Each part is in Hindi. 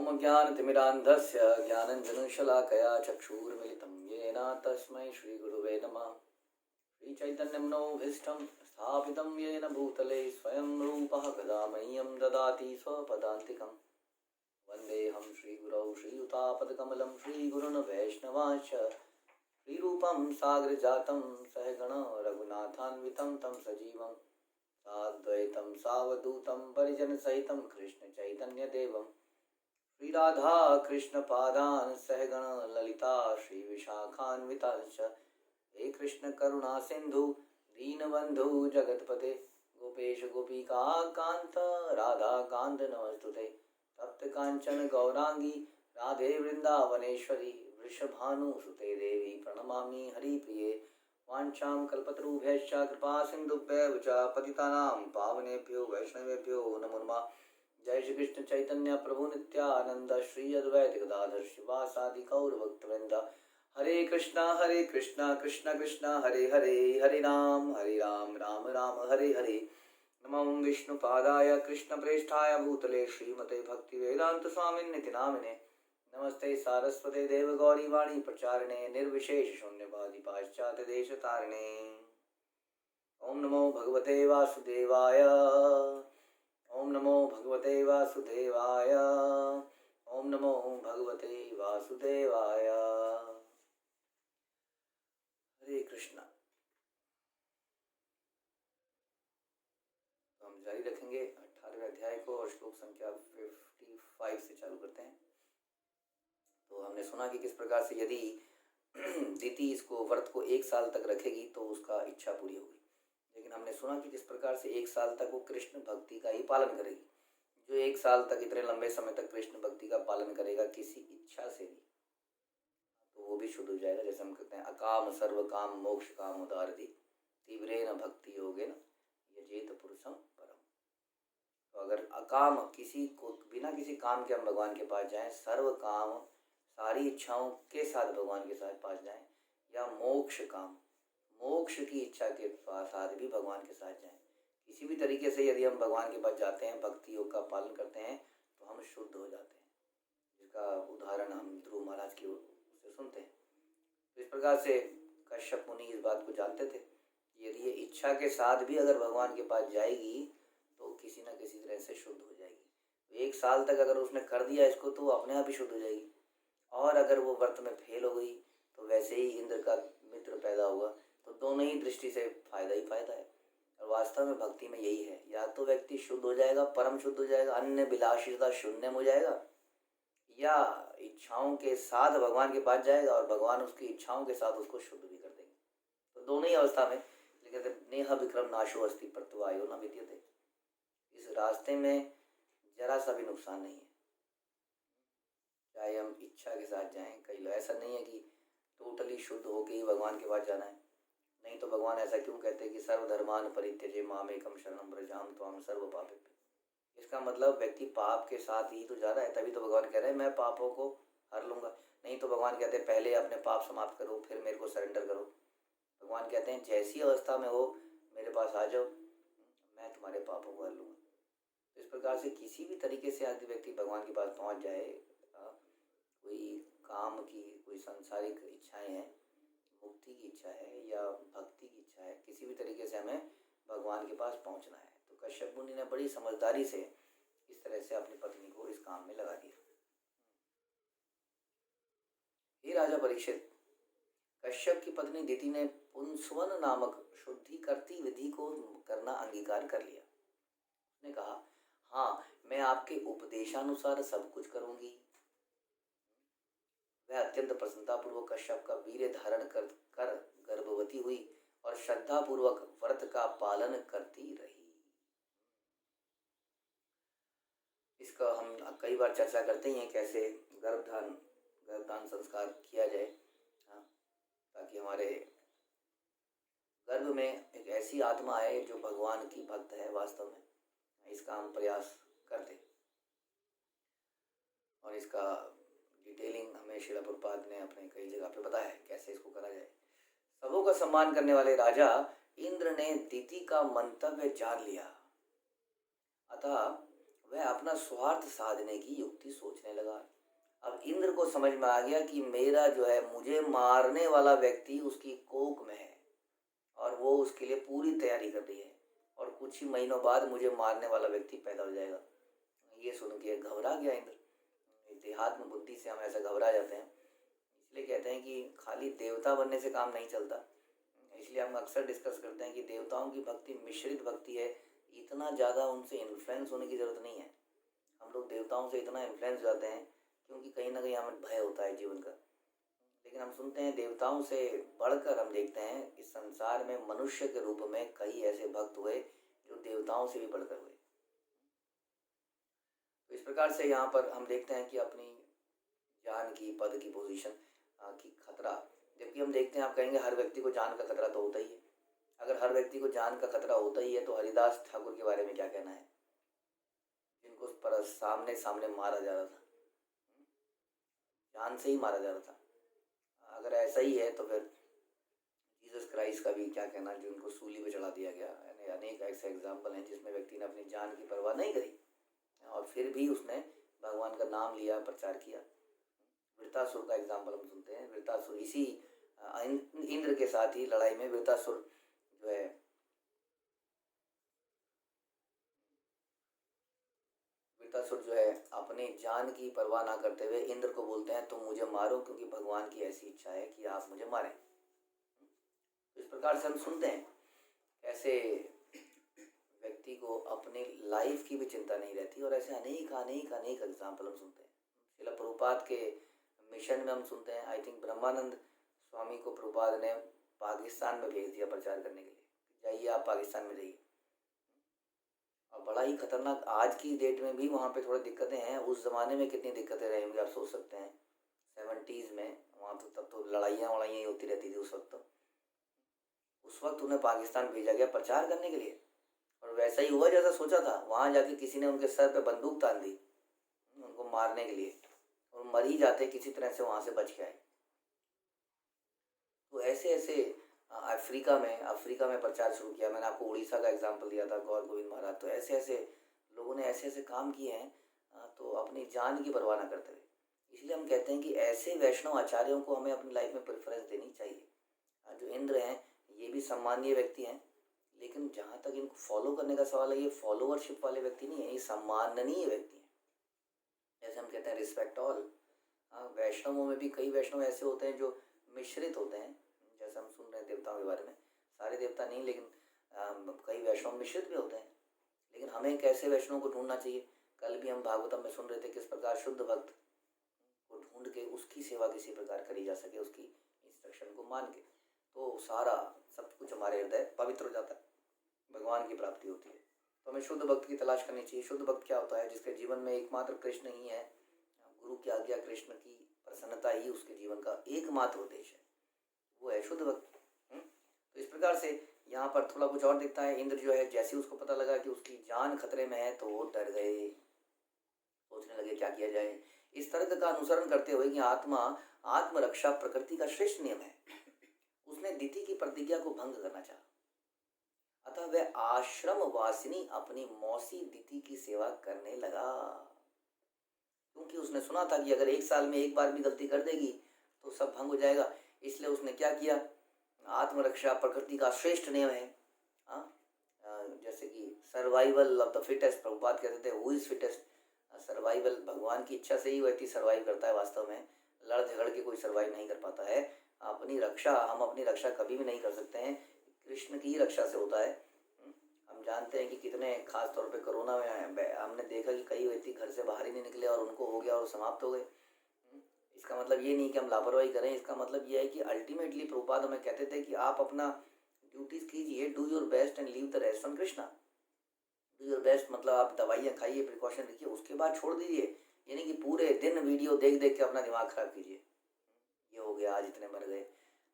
ओम ज्ञानतिमिरान्धस्य ज्ञानञ्जनशलाकया चक्षुर्मिलितं येन तस्मै श्रीगुरुवे नमः। श्रीचैतन्यमनोभीष्टं स्थापितं येन भूतले स्वयं रूपः कदा मह्यं ददाति स्वपदान्तिकम्। वन्देऽहं श्रीगुरौ श्रीयुतापदकमलं श्रीगुरुन् वैष्णवांश्च श्रीरूपं साग्रजातं सहगण रघुनाथान्वितं तं सजीवं साद्वैतं सावधूतं परिजनसहितं कृष्णचैतन्यदेवं श्रीराधा कृष्णपादान् सहगण ललिता श्रीविशाखान्वितांश्च हे कृष्ण करुणा सिंधु दीनबंधु जगतपते गोपेश गोपिका कांत राधा कांत नमस्तुते तप्त कांचन गौरांगी राधे वृंदावनेश्वरी वृषभानुसुते देवी प्रणमामि हरिप्रिये वाञ्छां कल्पतरुभ्यश्च कृपा सिन्धुभ्यः च पतितानां पावनेभ्यो वैष्णवेभ्यो नमो नमः। जय श्री कृष्ण चैतन्य प्रभु नित्यानंद श्री अद्वैत गदाधर शिवासादि गौर भक्तवृंद। हरे कृष्णा कृष्ण कृष्ण हरे हरे, हरे राम राम राम हरे हरे। नमो विष्णुपादाय कृष्णप्रेष्ठाय भूतले श्रीमते भक्तिवेदांत स्वामिन्निति नामिने। नमस्ते सारस्वते देव गौरी वाणी प्रचारिणे निर्विशेष शून्यवादी पाश्चात्य देश तारिणे। ओम नमो भगवते वासुदेवाय, ओम नमो भगवते वासुदेवाय, ओम नमो भगवते वासुदेवाय। हरे कृष्णा। तो हम जारी रखेंगे 18वें अध्याय को और श्लोक संख्या 55 से चालू करते हैं। तो हमने सुना कि किस प्रकार से यदि दीति इसको व्रत को 1 साल तक रखेगी तो उसका इच्छा पूरी होगी। लेकिन हमने सुना कि किस प्रकार से 1 साल तक वो कृष्ण भक्ति का ही पालन करेगी। जो 1 साल तक, इतने लंबे समय तक कृष्ण भक्ति का पालन करेगा किसी इच्छा से भी, तो वो भी शुद्ध हो जाएगा। जैसे हम कहते हैं अकाम सर्व काम मोक्ष काम उदारधि तीव्रेन भक्ति योगेन यजेत पुरुषम परम। तो अगर अकाम, किसी को बिना किसी काम के हम भगवान के पास जाएं, सर्व काम सारी इच्छाओं के साथ भगवान के पास जाएं, या मोक्ष काम, मोक्ष की इच्छा के साथ भी भगवान के साथ जाएं, किसी भी तरीके से यदि हम भगवान के पास जाते हैं, भक्ति योग का पालन करते हैं, तो हम शुद्ध हो जाते हैं। जिसका उदाहरण हम ध्रुव महाराज की से सुनते हैं। तो इस प्रकार से कश्यप मुनि इस बात को जानते थे, यदि ये इच्छा के साथ भी अगर भगवान के पास जाएगी तो किसी न किसी तरह से शुद्ध हो जाएगी। तो 1 साल तक अगर उसने कर दिया इसको तो अपने आप ही शुद्ध हो जाएगी। और अगर वो व्रत में फेल हो गई तो वैसे ही इंद्र का मित्र पैदा होगा। तो दोनों ही दृष्टि से फायदा ही फायदा है। और वास्तव में भक्ति में यही है, या तो व्यक्ति शुद्ध हो जाएगा, परम शुद्ध हो जाएगा, अन्य विलासिता शून्य हो जाएगा, या इच्छाओं के साथ भगवान के पास जाएगा और भगवान उसकी इच्छाओं के साथ उसको शुद्ध भी कर देंगे। तो दोनों ही अवस्था में, लेकिन नेह विक्रम नाशो अस्ति परतु आयो न विद्यते। इस रास्ते में जरा सा भी नुकसान नहीं है, चाहे हम इच्छा के साथ जाएं। कई लोग, ऐसा नहीं है कि टोटली शुद्ध होके ही भगवान के पास जाना है। नहीं तो भगवान ऐसा क्यों कहते हैं कि सर्वधर्मान परित्यजे मामेकम शरणं व्रजाम त्वां सर्व पापेभ्यो। इसका मतलब व्यक्ति पाप के साथ ही तो जा रहा है, तभी तो भगवान कह रहे हैं मैं पापों को हर लूँगा। नहीं तो भगवान कहते हैं पहले अपने पाप समाप्त करो फिर मेरे को सरेंडर करो। भगवान कहते हैं जैसी अवस्था में हो मेरे पास आ जाओ, मैं तुम्हारे पापों को हर लूँगा। तो इस प्रकार से किसी भी तरीके से यदि व्यक्ति भगवान के पास पहुँच जाए, कोई काम की, कोई सांसारिक इच्छाएं हैं, मुक्ति की इच्छा है या भक्ति की इच्छा है, किसी भी तरीके से हमें भगवान के पास पहुंचना है। तो कश्यप मुनि ने बड़ी समझदारी से इस तरह से अपनी पत्नी को इस काम में लगा दिया। हे राजा परीक्षित, कश्यप की पत्नी दिति ने पुंसवन नामक शुद्धि करती विधि को करना अंगीकार कर लिया। उसने कहा हाँ, मैं आपके उपदेशानुसार सब कुछ करूंगी। वह अत्यंत प्रसन्नता पूर्वक कश्यप का वीर्य धारण कर गर्भवती हुई और श्रद्धा पूर्वक व्रत का पालन करती रही। इसका हम कई बार चर्चा करते ही हैं कैसे गर्भधान संस्कार किया जाए, ताकि हमारे गर्भ में एक ऐसी आत्मा आए जो भगवान की भक्त है वास्तव में। इसका हम प्रयास करते और इसका डिटेलिंग हमें श्रील प्रभुपाद ने अपने कई जगह पे बताया है कैसे इसको करा जाए। सबों का सम्मान करने वाले राजा इंद्र ने दिति का मंतव्य जान लिया, अतः वह अपना स्वार्थ साधने की युक्ति सोचने लगा। अब इंद्र को समझ में आ गया कि मेरा जो है मुझे मारने वाला व्यक्ति उसकी कोख में है और वो उसके लिए पूरी तैयारी कर रही है और कुछ ही महीनों बाद मुझे मारने वाला व्यक्ति पैदा हो जाएगा। ये सुन के घबरा गया इंद्र। देहात्म बुद्धि से हम ऐसा घबरा जाते हैं, इसलिए कहते हैं कि खाली देवता बनने से काम नहीं चलता। इसलिए हम अक्सर डिस्कस करते हैं कि देवताओं की भक्ति मिश्रित भक्ति है, इतना ज़्यादा उनसे इन्फ्लुएंस होने की ज़रूरत नहीं है। हम लोग देवताओं से इतना इन्फ्लुएंस हो जाते हैं क्योंकि कहीं ना कहीं हमें भय होता है जीवन का, लेकिन हम सुनते हैं देवताओं से बढ़कर हम देखते हैं इस संसार में मनुष्य के रूप में कई ऐसे भक्त हुए जो देवताओं से भी बढ़कर हुए। तो इस प्रकार से यहाँ पर हम देखते हैं कि अपनी जान की, पद की, पोजीशन की खतरा, जबकि हम देखते हैं, आप कहेंगे हर व्यक्ति को जान का खतरा तो होता ही है। अगर हर व्यक्ति को जान का खतरा होता ही है तो हरिदास ठाकुर के बारे में क्या कहना है, जिनको पर सामने सामने मारा जा रहा था, जान से ही मारा जा रहा था। अगर ऐसा ही है तो फिर जीसस क्राइस्ट का भी क्या कहना, जो उनको सूली पे चढ़ा दिया गया। यानी अनेक ऐसे एग्जाम्पल हैं जिसमें व्यक्ति ने अपनी जान की परवाह नहीं करी और फिर भी उसने भगवान का नाम लिया, प्रचार किया। वृत्तासुर का एग्जाम्पल हम सुनते हैं। वृत्तासुर इसी इंद्र के साथ ही लड़ाई में वृत्तासुर जो है अपने जान की परवाह ना करते हुए इंद्र को बोलते हैं तुम मुझे मारो क्योंकि भगवान की ऐसी इच्छा है कि आप मुझे मारें। तो इस प्रकार से हम सुनते हैं कैसे व्यक्ति को अपनी लाइफ की भी चिंता नहीं रहती और ऐसे अनेक अनेक अनेक एग्जाम्पल हम सुनते हैं। श्रील प्रभुपाद के मिशन में हम सुनते हैं, आई थिंक ब्रह्मानंद स्वामी को प्रभुपाद ने पाकिस्तान में भेज दिया प्रचार करने के लिए, जाइए आप पाकिस्तान में रहिए। और बड़ा ही खतरनाक, आज की डेट में भी वहाँ पे थोड़ी दिक्कतें हैं, उस ज़माने में कितनी दिक्कतें रही होंगी आप सोच सकते हैं। 70s में वहाँ तो तब तो लड़ाइयाँ वड़ाइयाँ ही होती रहती थी उस वक्त उन्हें पाकिस्तान भेजा गया प्रचार करने के लिए और वैसा ही हुआ जैसा सोचा था। वहाँ जाके किसी ने उनके सर पे बंदूक तान दी उनको मारने के लिए और मर ही जाते, किसी तरह से वहाँ से बच के आए। तो ऐसे ऐसे अफ्रीका में प्रचार शुरू किया। मैंने आपको उड़ीसा का एग्जाम्पल दिया था, गौर गोविंद महाराज। तो ऐसे ऐसे लोगों ने ऐसे ऐसे काम किए हैं, तो अपनी जान की परवाह ना करते हुए। इसलिए हम कहते हैं कि ऐसे वैष्णव आचार्यों को हमें अपनी लाइफ में प्रेफरेंस देनी चाहिए। जो इंद्र हैं ये भी सम्मानीय व्यक्ति हैं, लेकिन जहाँ तक इनको फॉलो करने का सवाल है, ये फॉलोवरशिप वाले व्यक्ति नहीं है, ये सम्माननीय व्यक्ति हैं। जैसे हम कहते हैं रिस्पेक्ट ऑल। वैष्णवों में भी कई वैष्णव ऐसे होते हैं जो मिश्रित होते हैं, जैसे हम सुन रहे हैं देवताओं के बारे में। सारे देवता नहीं, लेकिन कई वैष्णव मिश्रित भी होते हैं। लेकिन हमें कैसे वैष्णव को ढूंढना चाहिए, कल भी हम भागवतम में सुन रहे थे किस प्रकार शुद्ध भक्त को ढूंढ के उसकी सेवा किसी प्रकार करी जा सके, उसकी इंस्ट्रक्शन को मान के, तो सारा सब कुछ हमारे हृदय पवित्र हो जाता है, भगवान की प्राप्ति होती है। तो हमें शुद्ध भक्त की तलाश करनी चाहिए। शुद्ध भक्त क्या होता है? जिसके जीवन में एकमात्र कृष्ण ही है, गुरु की आज्ञा, कृष्ण की प्रसन्नता ही उसके जीवन का एकमात्र उद्देश्य है, वो है शुद्ध भक्त। तो इस प्रकार से यहाँ पर थोड़ा कुछ और दिखता है। इंद्र जो है, जैसे उसको पता लगा कि उसकी जान खतरे में है तो वो डर गए, सोचने लगे क्या किया जाए। इस तर्क का अनुसरण करते हुए कि आत्मरक्षा प्रकृति का श्रेष्ठ नियम है, उसने दिति की प्रतिज्ञा को भंग करना चाहा। अतः वह आश्रम वासिनी अपनी मौसी दिति की सेवा करने लगा, क्योंकि उसने सुना था कि अगर 1 साल में एक बार भी गलती कर देगी तो सब भंग हो जाएगा। इसलिए उसने क्या किया, आत्मरक्षा प्रकृति का श्रेष्ठ नियम है। जैसे कि survival of the fittest, Prabhupada कहते थे हु इज फिटेस्ट, सर्वाइवल भगवान की इच्छा से ही व्यक्ति सर्वाइव करता है। वास्तव में लड़ झगड़ के कोई सर्वाइव नहीं कर पाता है। अपनी रक्षा, हम अपनी रक्षा कभी भी नहीं कर सकते हैं, कृष्ण की ही रक्षा से होता है। हम जानते हैं कि कितने, खास तौर पे कोरोना में हमने देखा कि कई व्यक्ति घर से बाहर ही नहीं निकले और उनको हो गया और समाप्त हो गए। इसका मतलब ये नहीं कि हम लापरवाही करें, इसका मतलब ये है कि अल्टीमेटली प्रभुपाद हमें कहते थे कि आप अपना ड्यूटीज कीजिए, do your best and leave the rest on Krishna. Do your best मतलब आप दवाइयाँ खाइए, प्रिकॉशन रखिए, उसके बाद छोड़ दीजिए। यानी कि पूरे दिन वीडियो देख देख के अपना दिमाग खराब कीजिए, ये हो गया, आज इतने मर गए।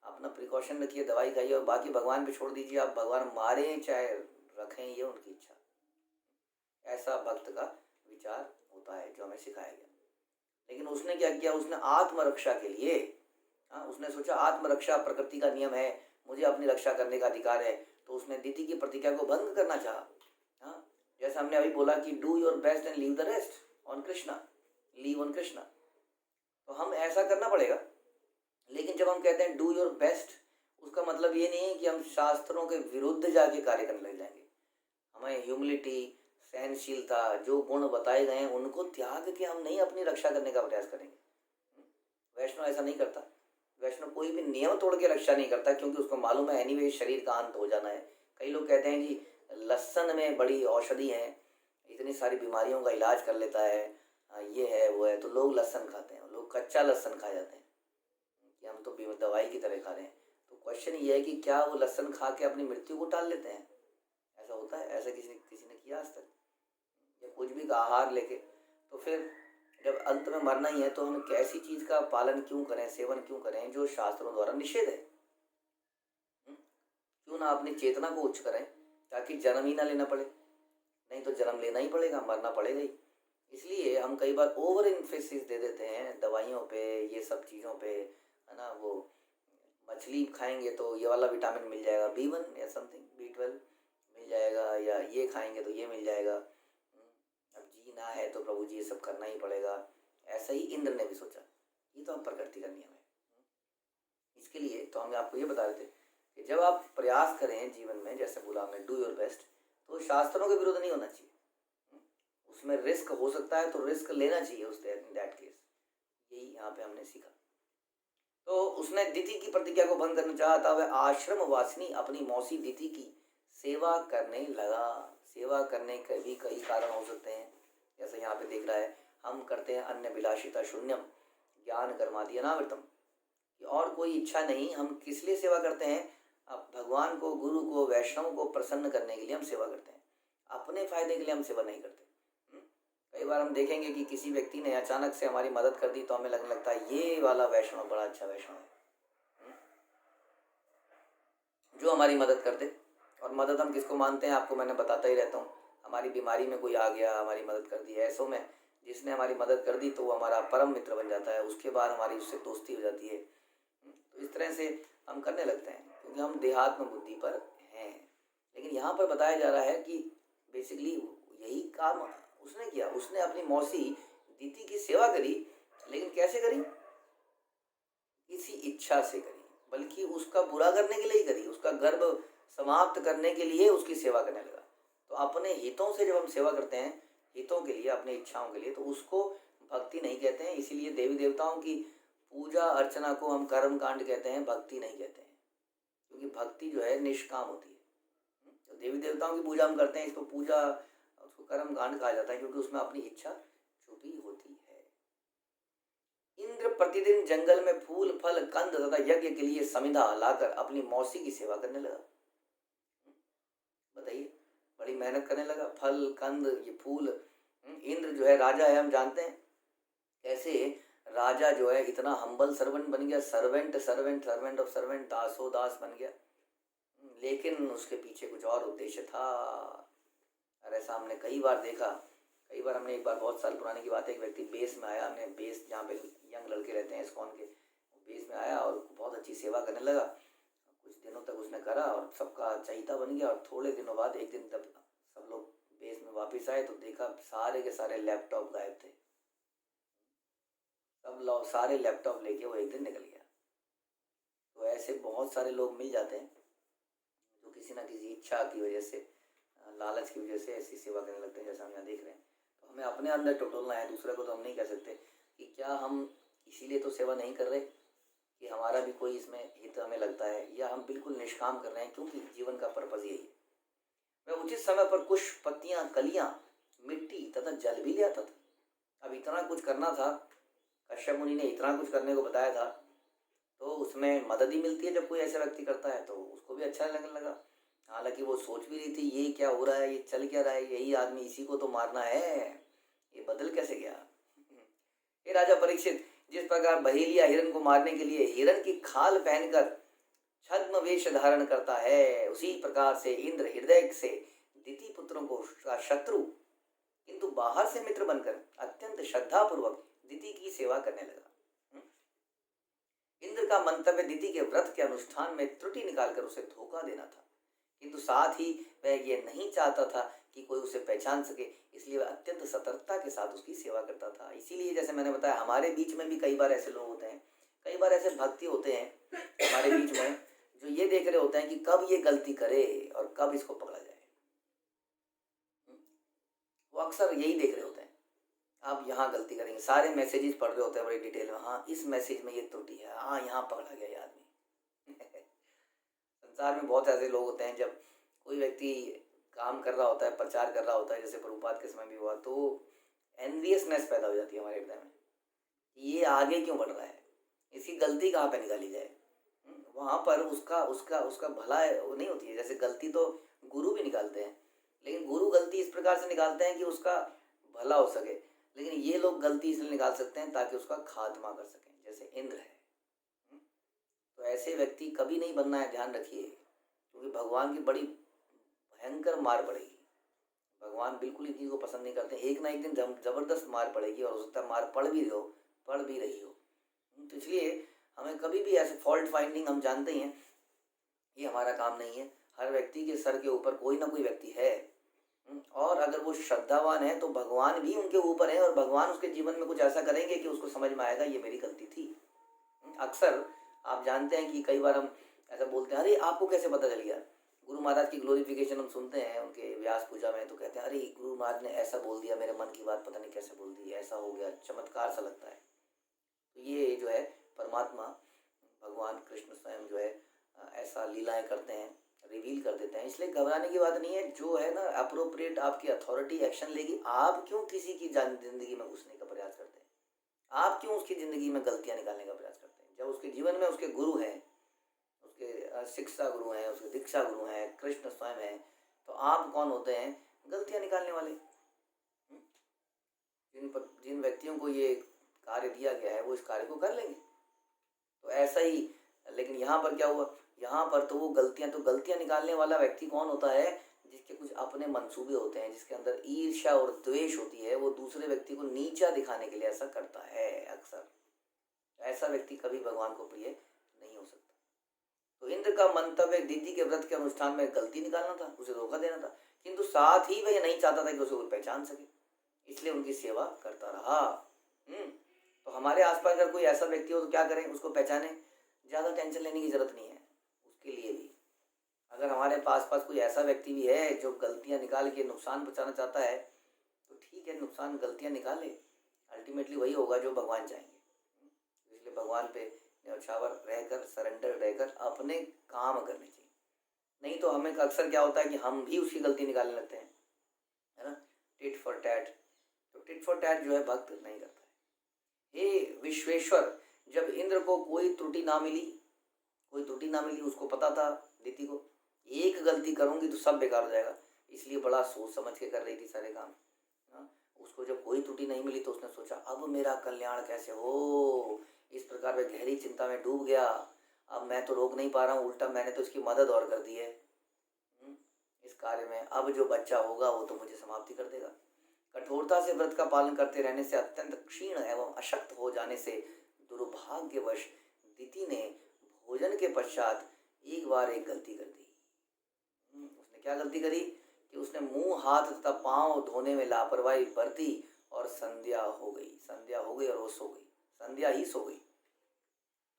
अपना प्रिकॉशन रखिए, दवाई खाइए और बाकी भगवान पे छोड़ दीजिए। आप भगवान मारें चाहे रखें, ये उनकी इच्छा। ऐसा भक्त का विचार होता है जो हमें सिखाया गया। लेकिन उसने क्या किया, उसने आत्मरक्षा के लिए, उसने सोचा आत्मरक्षा प्रकृति का नियम है, मुझे अपनी रक्षा करने का अधिकार है, तो उसने दिति की प्रतिज्ञा को भंग करना चाहा। जैसे हमने अभी बोला कि do your best and leave the rest on Krishna, leave on Krishna, तो हम ऐसा करना पड़ेगा। लेकिन जब हम कहते हैं डू योर बेस्ट, उसका मतलब ये नहीं है कि हम शास्त्रों के विरुद्ध जाके कार्य करने लग जाएंगे। हमें ह्यूमिलिटी, सहनशीलता, जो गुण बताए गए हैं उनको त्याग के हम नहीं अपनी रक्षा करने का प्रयास करेंगे। वैष्णव ऐसा नहीं करता। वैष्णव कोई भी नियम तोड़ के रक्षा नहीं करता, क्योंकि उसको मालूम है एनीवे शरीर का अंत हो जाना है। कई लोग कहते हैं कि लहसुन में बड़ी औषधि है, इतनी सारी बीमारियों का इलाज कर लेता है, ये है वो है, तो लोग लहसुन खाते हैं। लोग कच्चा लहसुन खा जाते हैं कि हम तो दवाई की तरह खा रहे हैं। तो क्वेश्चन ये है कि क्या वो लहसुन खा के अपनी मृत्यु को टाल लेते हैं? ऐसा होता है? ऐसा किसी ने किया आज तक? या कुछ भी आहार लेके? तो फिर जब अंत में मरना ही है तो हम कैसी चीज़ का पालन क्यों करें, सेवन क्यों करें जो शास्त्रों द्वारा निषेध है? क्यों ना अपनी चेतना को उच्च करें ताकि जन्म ही ना लेना पड़े। नहीं तो जन्म लेना ही पड़ेगा, मरना पड़ेगा ही। इसलिए हम कई बार ओवर इन्फेसिस दे देते हैं दवाइयों पे, ये सब चीज़ों पे, है ना। वो मछली खाएंगे तो ये वाला विटामिन मिल जाएगा, B1 या समथिंग, B12 मिल जाएगा, या ये खाएंगे तो ये मिल जाएगा। अब जीना है तो प्रभु जी ये सब करना ही पड़ेगा। ऐसा ही इंद्र ने भी सोचा, ये तो हम प्रकृति का नियम है। इसके लिए तो हम आपको ये बता रहे थे कि जब आप प्रयास करें जीवन में, जैसे बोला हमने डू योर बेस्ट, तो शास्त्रों के विरुद्ध नहीं होना चाहिए। उसमें रिस्क हो सकता है तो रिस्क लेना चाहिए उस दैट केस। यही यहाँ पे हमने सीखा। तो उसने दिति की प्रतिज्ञा को भंग करना चाहा था। वह आश्रम वासिनी अपनी मौसी दिति की सेवा करने लगा। सेवा करने के भी कई कारण हो सकते हैं, जैसे यहाँ पे देख रहा है, हम करते हैं अन्य विलासिता शून्यम ज्ञान कर्मादि अनावृतम, और कोई इच्छा नहीं। हम किस लिए सेवा करते हैं? अब भगवान को, गुरु को, वैष्णव को प्रसन्न करने के लिए हम सेवा करते हैं, अपने फायदे के लिए हम सेवा नहीं करते। कई बार हम देखेंगे कि किसी व्यक्ति ने अचानक से हमारी मदद कर दी तो हमें लगने लगता है ये वाला वैष्णव बड़ा अच्छा वैष्णव है, जो हमारी मदद कर दे। और मदद हम किसको मानते हैं? आपको मैंने बताता ही रहता हूँ। हमारी बीमारी में कोई आ गया, हमारी मदद कर दी, ऐसों में जिसने हमारी मदद कर दी तो वो हमारा परम मित्र बन जाता है, उसके बाद हमारी उससे दोस्ती हो जाती है। तो इस तरह से हम करने लगते हैं क्योंकि हम देहात्म बुद्धि पर हैं। लेकिन यहाँ पर बताया जा रहा है कि बेसिकली यही काम उसने किया। उसने अपनी मौसी दिति की सेवा करी, लेकिन कैसे करी? किसी इच्छा से करी, बल्कि उसका बुरा करने के लिए ही करी। उसका गर्भ समाप्त करने के लिए उसकी सेवा करने लगा। तो अपने हितों से जब हम सेवा करते हैं, हितों के लिए, अपनी इच्छाओं के लिए, तो उसको भक्ति नहीं कहते हैं। इसीलिए देवी देवताओं की पूजा अर्चना को हम कर्म कांड कहते हैं, भक्ति नहीं कहते हैं, क्योंकि भक्ति जो है निष्काम होती है। तो देवी देवताओं की पूजा हम करते हैं, इसको पूजा, उसको कर्म कांड कहा जाता है, क्योंकि उसमें अपनी इच्छा छुपी होती है। इंद्र प्रतिदिन जंगल में फूल, फल, कंद तथा यज्ञ के लिए समिधा लाकर अपनी मौसी की सेवा करने लगा। बताइए, बड़ी मेहनत करने लगा। फल, कंद, ये फूल। इंद्र जो है राजा है, हम जानते हैं कैसे राजा जो है इतना हम्बल सर्वेंट बन गया, servant servant servant of servant, दासो दास बन गया। लेकिन उसके पीछे कुछ और उद्देश्य था। और ऐसा हमने कई बार देखा। कई बार हमने, एक बार बहुत साल पुराने की बात है, एक व्यक्ति बेस में आया। हमने बेस, जहाँ पे यंग लड़के रहते हैं इस्कॉन के, बेस में आया और बहुत अच्छी सेवा करने लगा। कुछ दिनों तक उसने करा और सबका चहीता बन गया। और थोड़े दिनों बाद एक दिन तब सब लोग बेस में वापस आए तो देखा सारे के सारे लैपटॉप गायब थे। सब लोग सारे लैपटॉप लेके वो एक दिन निकल गया। तो ऐसे बहुत सारे लोग मिल जाते हैं जो किसी ना किसी इच्छा की वजह से, लालच की वजह से ऐसी सेवा करने लगते हैं, जैसा हम यहाँ देख रहे हैं। तो हमें अपने अंदर टटोलना है, दूसरे को तो हम नहीं कह सकते कि क्या हम इसीलिए तो सेवा नहीं कर रहे कि हमारा भी कोई इसमें हित हमें लगता है, या हम बिल्कुल निष्काम कर रहे हैं क्योंकि जीवन का पर्पज यही है। मैं उचित समय पर कुछ पत्तियां, कलियां, मिट्टी तथा जल भी ले आता था। अब इतना कुछ करना था, कश्यप मुनि ने इतना कुछ करने को बताया था, तो उसमें मदद ही मिलती है। जब कोई ऐसा व्यक्ति करता है तो उसको भी अच्छा लगने लगा। हालांकि वो सोच भी रही थी ये क्या हो रहा है, ये चल क्या रहा है, यही आदमी, इसी को तो मारना है, ये बदल कैसे गया। ये राजा परीक्षित, जिस प्रकार बहेलिया हिरण को मारने के लिए हिरण की खाल पहनकर छद्म वेश धारण करता है, उसी प्रकार से इंद्र हृदय से दिति पुत्रों को शत्रु किंतु बाहर से मित्र बनकर अत्यंत श्रद्धा पूर्वक दिति की सेवा करने लगा। इंद्र का मंतव्य दिति के व्रत के अनुष्ठान में त्रुटि निकालकर उसे धोखा देना था, किंतु साथ ही वह यह नहीं चाहता था कि कोई उसे पहचान सके, इसलिए वह अत्यंत सतर्कता के साथ उसकी सेवा करता था। इसीलिए जैसे मैंने बताया, हमारे बीच में भी कई बार ऐसे लोग होते हैं, कई बार ऐसे भक्ति होते हैं हमारे बीच में, जो ये देख रहे होते हैं कि कब ये गलती करे और कब इसको पकड़ा जाए। वो अक्सर यही देख रहे होते हैं, आप यहाँ गलती करेंगे, सारे मैसेजेस पढ़ रहे होते हैं बड़ी डिटेल में, हाँ इस मैसेज में ये त्रुटि है, हाँ यहाँ पकड़ा गया ये आदमी। संसार में बहुत ऐसे लोग होते हैं, जब कोई व्यक्ति काम कर रहा होता है, प्रचार कर रहा होता है, जैसे प्रभुपाद के समय भी हुआ, तो एनवियसनेस पैदा हो जाती है हमारे हृदय में, ये आगे क्यों बढ़ रहा है, इसकी गलती कहाँ पे निकाली जाए। वहाँ पर उसका उसका उसका भला वो नहीं होती है। जैसे गलती तो गुरु भी निकालते हैं, लेकिन गुरु गलती इस प्रकार से निकालते हैं कि उसका भला हो सके, लेकिन ये लोग गलती इसलिए निकाल सकते हैं ताकि उसका खात्मा कर सकें, जैसे इंद्र है। तो ऐसे व्यक्ति कभी नहीं बनना है, ध्यान रखिए, क्योंकि भगवान की बड़ी भयंकर मार पड़ेगी। भगवान बिल्कुल ही चीज़ को पसंद नहीं करते, एक ना एक दिन जबरदस्त मार पड़ेगी, और हो सकता है मार पड़ भी रही हो। तो इसलिए हमें कभी भी ऐसे फॉल्ट फाइंडिंग, हम जानते ही हैं ये हमारा काम नहीं है। हर व्यक्ति के सर के ऊपर कोई ना कोई व्यक्ति है, और अगर वो श्रद्धावान है तो भगवान भी उनके ऊपर है, और भगवान उसके जीवन में कुछ ऐसा करेंगे कि उसको समझ में आएगा ये मेरी गलती थी। अक्सर आप जानते हैं कि कई बार हम ऐसा बोलते हैं, अरे आपको कैसे पता चल गया। गुरु महाराज की ग्लोरिफिकेशन हम सुनते हैं उनके व्यास पूजा में, तो कहते हैं अरे गुरु महाराज ने ऐसा बोल दिया, मेरे मन की बात पता नहीं कैसे बोल दी, ऐसा हो गया, चमत्कार सा लगता है। तो ये जो है परमात्मा भगवान कृष्ण स्वयं जो है ऐसा लीलाएं करते हैं, रिवील कर देते हैं। इसलिए घबराने की बात नहीं है। जो है ना अप्रोप्रिएट आपकी अथॉरिटी एक्शन लेगी। आप क्यों किसी की जिंदगी में घुसने का प्रयास करते हैं, आप क्यों उसकी ज़िंदगी में गलतियाँ निकालने का प्रयास करते हैं, जब उसके जीवन में उसके गुरु हैं, उसके शिक्षा गुरु हैं, उसके दीक्षा गुरु हैं, कृष्ण स्वयं हैं, तो आप कौन होते हैं गलतियाँ निकालने वाले। जिन व्यक्तियों को ये कार्य दिया गया है वो इस कार्य को कर लेंगे। तो ऐसा ही, लेकिन यहाँ पर क्या हुआ, यहाँ पर तो वो गलतियाँ निकालने वाला व्यक्ति कौन होता है, जिसके कुछ अपने मंसूबे होते हैं, जिसके अंदर ईर्ष्या और द्वेष होती है, वो दूसरे व्यक्ति को नीचा दिखाने के लिए ऐसा करता है। अक्सर ऐसा व्यक्ति कभी भगवान को प्रिय नहीं हो सकता। तो इंद्र का मंतव्य दीदी के व्रत के अनुष्ठान में गलती निकालना था, उसे धोखा देना था, किंतु साथ ही वह नहीं चाहता था कि उसे कोई पहचान सके, इसलिए उनकी सेवा करता रहा। तो हमारे आसपास अगर कोई ऐसा व्यक्ति हो तो क्या करें, उसको पहचाने, ज़्यादा टेंशन लेने की जरूरत नहीं है उसके लिए भी। अगर हमारे पास कोई ऐसा व्यक्ति भी है जो गलतियां निकाल के नुकसान पहुंचाना चाहता है, तो ठीक है, नुकसान गलतियां निकाले, अल्टीमेटली वही होगा जो भगवान चाहेंगे। इसलिए भगवान पे न्यौछावर रहकर, सरेंडर रहकर अपने काम करने चाहिए। नहीं तो हमें अक्सर क्या होता है कि हम भी उसकी गलती निकालने लगते हैं, है ना, टिट फॉर टैट। तो टिट फॉर टैट जो है भक्त नहीं करता है। हे विश्वेश्वर, जब इंद्र को कोई त्रुटि ना मिली, उसको पता था दीति को एक गलती करूंगी तो सब बेकार हो जाएगा, इसलिए बड़ा सोच समझ के कर रही थी सारे काम। उसको जब कोई त्रुटि नहीं मिली तो उसने सोचा अब मेरा कल्याण कैसे हो। इस प्रकार वह गहरी चिंता में डूब गया। अब मैं तो रोक नहीं पा रहा हूँ, उल्टा मैंने तो इसकी मदद और कर दी है इस कार्य में। अब जो बच्चा होगा वो तो मुझे समाप्ति कर देगा। कठोरता से व्रत का पालन करते रहने से, अत्यंत क्षीण एवं अशक्त हो जाने से दुर्भाग्यवश दीति ने भोजन के पश्चात एक बार एक गलती कर दी। उसने क्या गलती करी कि उसने मुंह, हाथ तथा पांव धोने में लापरवाही बरती और संध्या हो गई और वो सो गई, संध्या ही सो गई।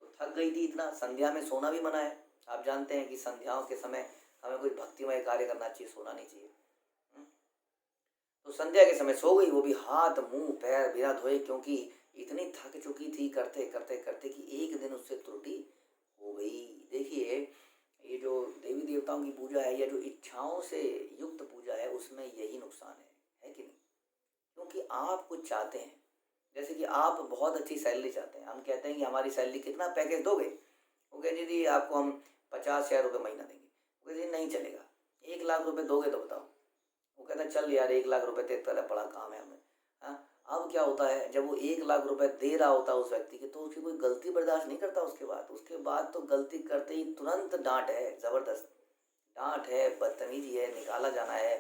तो थक गई थी इतना, संध्या में सोना भी मना है। आप जानते हैं कि संध्याओं के समय हमें कोई भक्तिमय कार्य करना चाहिए, सोना नहीं चाहिए। तो संध्या के समय सो गई, वो भी हाथ मुंह पैर बिना धोए, क्योंकि इतनी थक चुकी थी करते करते कि एक दिन उससे त्रुटि हो गई। देखिए, ये जो देवी देवताओं की पूजा है या जो इच्छाओं से युक्त पूजा है, उसमें यही नुकसान है कि नहीं? क्योंकि आप कुछ चाहते हैं, जैसे कि आप बहुत अच्छी सैलरी चाहते हैं, हम कहते हैं कि हमारी सैलरी कितना पैकेज दोगे, वो कहते दीदी आपको हम 50,000 रुपये महीना देंगे। वो कहते नहीं चलेगा, 1 लाख रुपये दोगे तो बताओ। वो कहता चल यार 1 लाख रुपये देता है, बड़ा काम है हमें। हाँ, अब क्या होता है, जब वो 1 लाख रुपए दे रहा होता है उस व्यक्ति की, तो उसकी कोई गलती बर्दाश्त नहीं करता। उसके बाद तो गलती करते ही तुरंत डांट है, ज़बरदस्त डांट है, बदतमीजी है, निकाला जाना है।